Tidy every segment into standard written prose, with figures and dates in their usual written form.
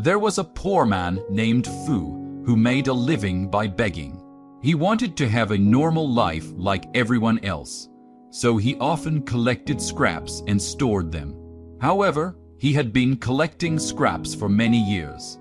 There was a poor man named Fu who made a living by begging. He wanted to have a normal life like everyone else, so he often collected scraps and stored them. However, he had been collecting scraps for many years,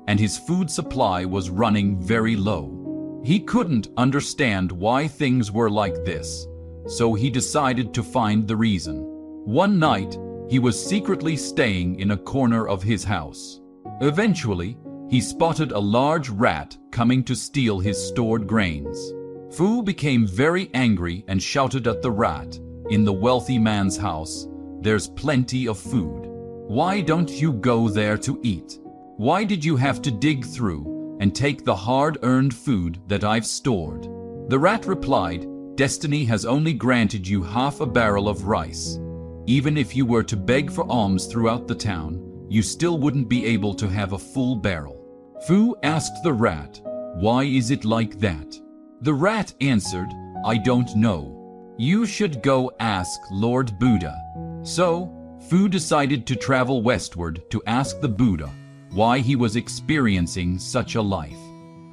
and his food supply was running very low. He couldn't understand why things were like this, so he decided to find the reason. One night, he was secretly staying in a corner of his house. Eventually, he spotted a large rat coming to steal his stored grains. Fu became very angry and shouted at the rat, "In the wealthy man's house, there's plenty of food. Why don't you go there to eat? Why did you have to dig through and take the hard-earned food that I've stored?" The rat replied, "Destiny has only granted you half a barrel of rice. Even if you were to beg for alms throughout the town, you still wouldn't be able to have a full barrel." Fu asked the rat, "Why is it like that?" The rat answered, "I don't know. You should go ask Lord Buddha." So, Fu decided to travel westward to ask the Buddha why he was experiencing such a life.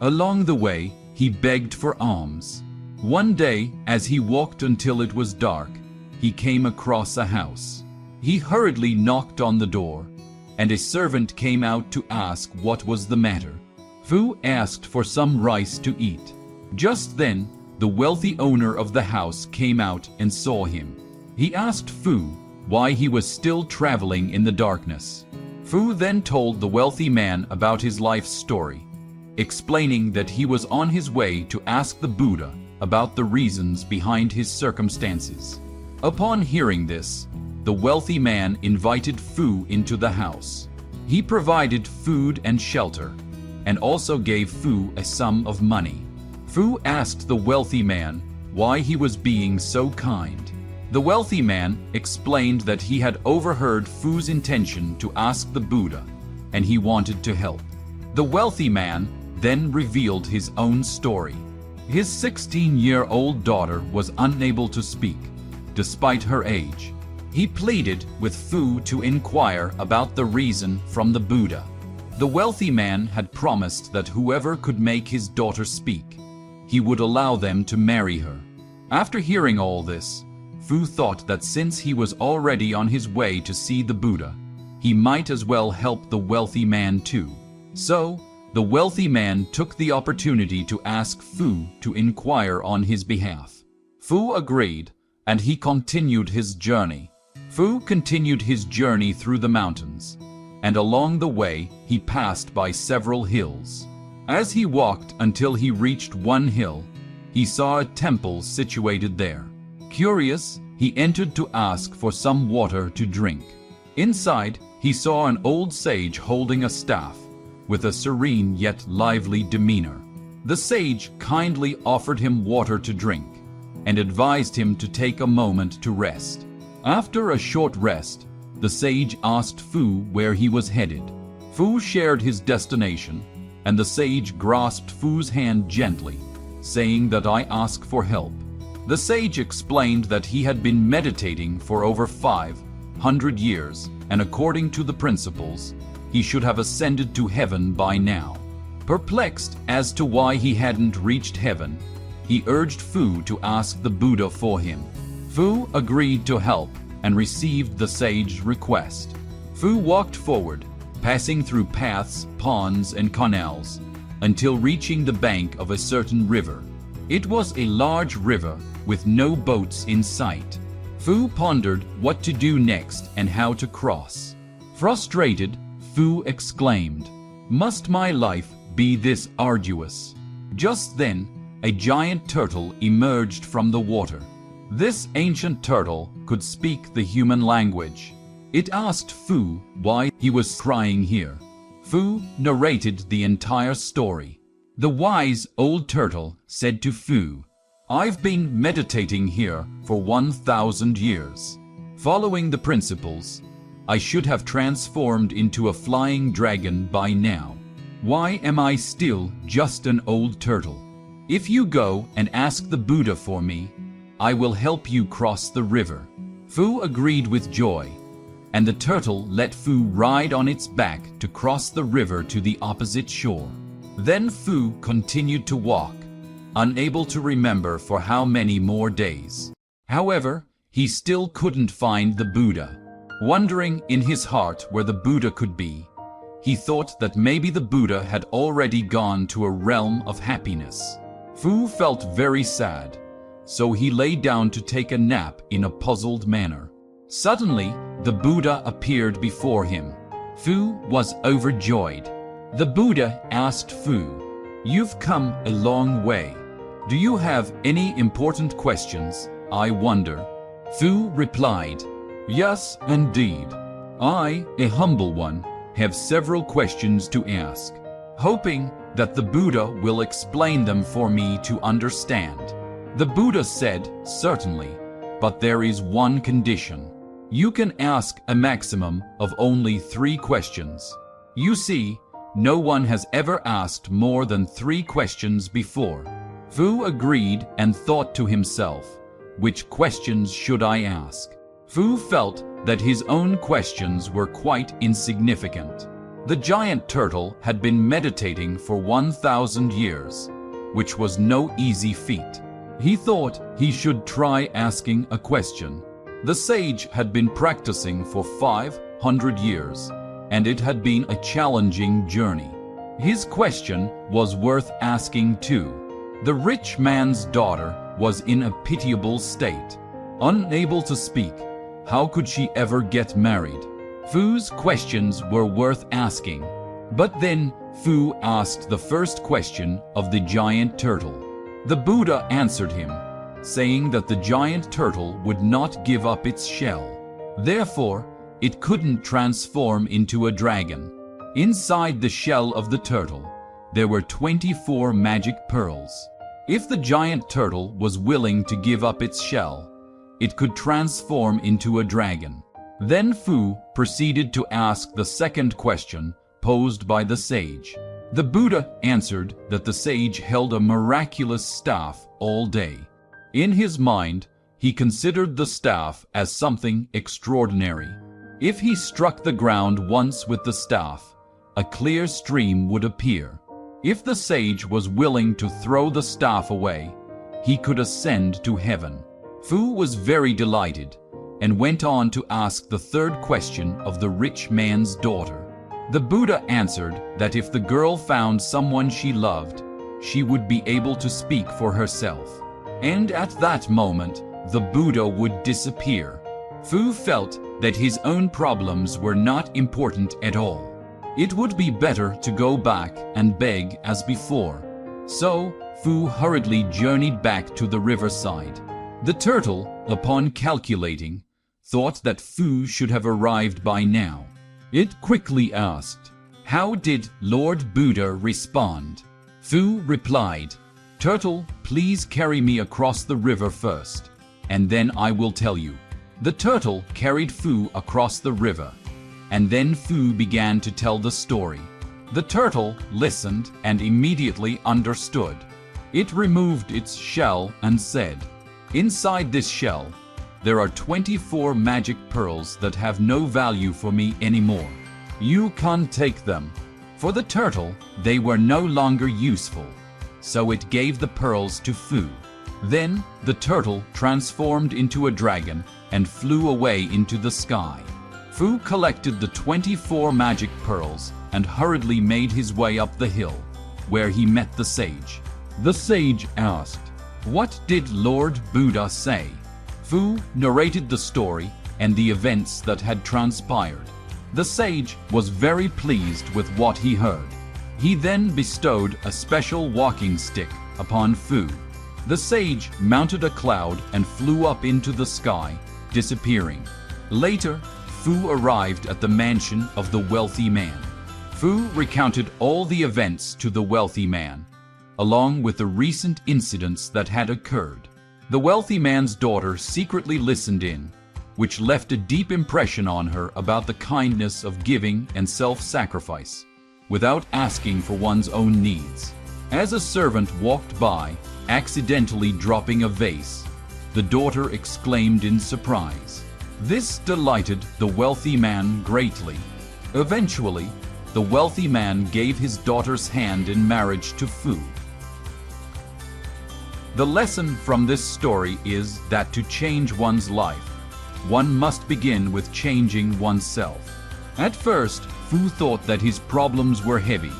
Along the way, he begged for alms. One day, as he walked until it was dark, he came across a house. He hurriedly knocked on the door, and a servant came out to ask what was the matter. Fu asked for some rice to eat. Just then, the wealthy owner of the house came out and saw him. He asked Fu why he was still traveling in the darkness. Fu then told the wealthy man about his life's story, explaining that he was on his way to ask the Buddha about the reasons behind his circumstances. Upon hearing this, the wealthy man invited Fu into the house. He provided food and shelter, and also gave Fu a sum of money. Fu asked the wealthy man why he was being so kind. The wealthy man explained that he had overheard Fu's intention to ask the Buddha, and he wanted to help. The wealthy man then revealed his own story. His 16-year-old daughter was unable to speak, despite her age. He pleaded with Fu to inquire about the reason from the Buddha. The wealthy man had promised that whoever could make his daughter speak, he would allow them to marry her. After hearing all this, Fu thought that since he was already on his way to see the Buddha, he might as well help the wealthy man too. So, the wealthy man took the opportunity to ask Fu to inquire on his behalf. Fu agreed, and he continued his journey. Fu continued his journey through the mountains, and along the way he passed by several hills. As he walked until he reached one hill, he saw a temple situated there. Curious, he entered to ask for some water to drink. Inside, he saw an old sage holding a staff, with a serene yet lively demeanor. The sage kindly offered him water to drink, and advised him to take a moment to rest. After a short rest, the sage asked Fu where he was headed. Fu shared his destination, and the sage grasped Fu's hand gently, saying that I ask for help. The sage explained that he had been meditating for over 500 years, and according to the principles, he should have ascended to heaven by now. Perplexed as to why he hadn't reached heaven, he urged Fu to ask the Buddha for him. Fu agreed to help and received the sage's request. Fu walked forward, passing through paths, ponds, and canals, until reaching the bank of a certain river. It was a large river with no boats in sight. Fu pondered what to do next and how to cross. Frustrated, Fu exclaimed, "Must my life be this arduous?" Just then, a giant turtle emerged from the water. This ancient turtle could speak the human language. It asked Fu why he was crying here. Fu narrated the entire story. The wise old turtle said to Fu, "I've been meditating here for 1,000 years. Following the principles, I should have transformed into a flying dragon by now. Why am I still just an old turtle? If you go and ask the Buddha for me, I will help you cross the river." Fu agreed with joy. and the turtle let Fu ride on its back to cross the river to the opposite shore. Then Fu continued to walk, unable to remember for how many more days. However, he still couldn't find the Buddha. Wondering in his heart where the Buddha could be, he thought that maybe the Buddha had already gone to a realm of happiness. Fu felt very sad, so he lay down to take a nap in a puzzled manner. Suddenly, the Buddha appeared before him. Fu was overjoyed. The Buddha asked Fu, "You've come a long way. Do you have any important questions, I wonder?" Fu replied, "Yes, indeed. I, a humble one, have several questions to ask, hoping that the Buddha will explain them for me to understand." The Buddha said, "Certainly, but there is one condition. You can ask a maximum of only 3 questions. You see, no one has ever asked more than 3 questions before." Fu agreed and thought to himself, "Which questions should I ask?" Fu felt that his own questions were quite insignificant. The giant turtle had been meditating for 1,000 years, which was no easy feat. He thought he should try asking a question. The sage had been practicing for 500 years, and it had been a challenging journey. His question was worth asking too. The rich man's daughter was in a pitiable state. Unable to speak, how could she ever get married? Fu's questions were worth asking. But then Fu asked the first question of the giant turtle. The Buddha answered him, saying that the giant turtle would not give up its shell. Therefore, it couldn't transform into a dragon. Inside the shell of the turtle, there were 24 magic pearls. If the giant turtle was willing to give up its shell, it could transform into a dragon. Then Fu proceeded to ask the second question posed by the sage. The Buddha answered that the sage held a miraculous staff all day. In his mind, he considered the staff as something extraordinary. If he struck the ground once with the staff, a clear stream would appear. If the sage was willing to throw the staff away, he could ascend to heaven. Fu was very delighted and went on to ask the third question of the rich man's daughter. The Buddha answered that if the girl found someone she loved, she would be able to speak for herself. And at that moment, the Buddha would disappear. Fu felt that his own problems were not important at all. It would be better to go back and beg as before. So, Fu hurriedly journeyed back to the riverside. The turtle, upon calculating, thought that Fu should have arrived by now. It quickly asked, "How did Lord Buddha respond?" Fu replied, "Turtle, please carry me across the river first, and then I will tell you." The turtle carried Fu across the river, and then Fu began to tell the story. The turtle listened and immediately understood. It removed its shell and said, "Inside this shell, there are 24 magic pearls that have no value for me anymore. You can't take them." For the turtle, they were no longer useful, so it gave the pearls to Fu. Then the turtle transformed into a dragon and flew away into the sky. Fu collected the 24 magic pearls and hurriedly made his way up the hill, where he met the sage. The sage asked, "What did Lord Buddha say?" Fu narrated the story and the events that had transpired. The sage was very pleased with what he heard. He then bestowed a special walking stick upon Fu. The sage mounted a cloud and flew up into the sky, disappearing. Later, Fu arrived at the mansion of the wealthy man. Fu recounted all the events to the wealthy man, along with the recent incidents that had occurred. The wealthy man's daughter secretly listened in, which left a deep impression on her about the kindness of giving and self-sacrifice, without asking for one's own needs. As a servant walked by, accidentally dropping a vase, the daughter exclaimed in surprise, This delighted the wealthy man greatly. Eventually, the wealthy man gave his daughter's hand in marriage to Fu. The lesson from this story is that to change one's life, one must begin with changing oneself. At first, Fu thought that his problems were heavy,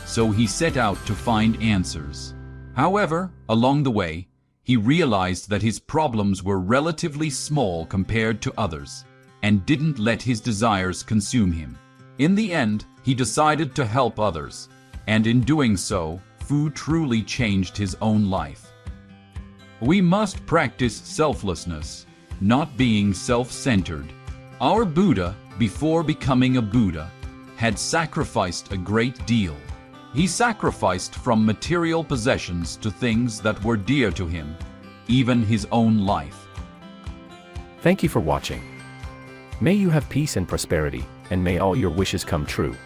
so he set out to find answers. However, along the way, he realized that his problems were relatively small compared to others, and didn't let his desires consume him. In the end, he decided to help others, and in doing so, Fu truly changed his own life. We must practice selflessness, not being self-centered. Our Buddha, before becoming a Buddha, had sacrificed a great deal. He sacrificed from material possessions to things that were dear to him, even his own life. Thank you for watching. May you have peace and prosperity, and may all your wishes come true.